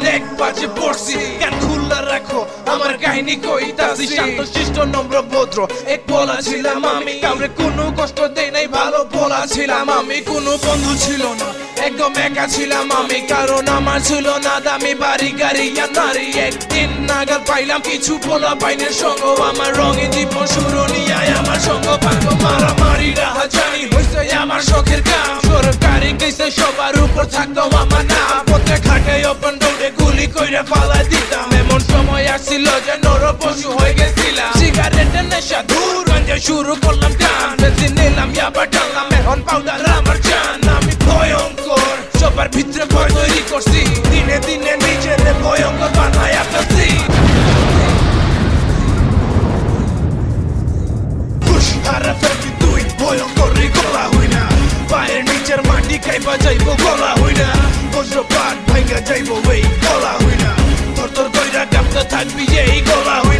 অনেক বাজে পড়ছি কান খুল্লা রাখো আমার কাহিনী কইতাছি শান্ত শিষ্ট নম্র ভদ্র এক বলা ছিলাম আমি কাউরে কোনো কষ্ট দেই নাই ভালো বলা ছিলাম আমি কোনো বন্ধু ছিল না একদম একা ছিলাম আমি কারণ আমার ছিল না দামি বাড়ি গাড়ি আর নারী একদিন নাগাল পাইলাম কিছু বলা বাইনের সঙ্গ আমার রঙে জীবন শুরু নিয়ে আমার সঙ্গ ভাঙ্গ মারামারি রাহা জানি হইছে আমার শখের কাম সরকারি কেসে সবার উপর থাকতো আমার নাম প্রত্যেক হাটে ওপেন রোডে গুলি কইরা ফালাই দিতাম এমন সময় আসছিল যে নরপশু হয়ে গেছিলাম সিগারেটের নেশা দূর গঞ্জা শুরু করলাম টান বেশিন নিলাম ইয়াবা টানলাম এখন পাউডার আমার জান আমি ভয়ঙ্কর সবার ভিতরে ভয় তৈরি করছি দিনে দিনে নিজের ভয়ঙ্কর বানায় ফেলছি হারা ফেলবি তুই ভয়ঙ্কর গলা হই না পায়ের নিচের মাটি খাইবা যাইব গলা হই না বজ্রপাত ভাঙ্গা যাইব এই গলা হই না তোর তোর কইরা কাঁপতে থাকবি এই গলা হই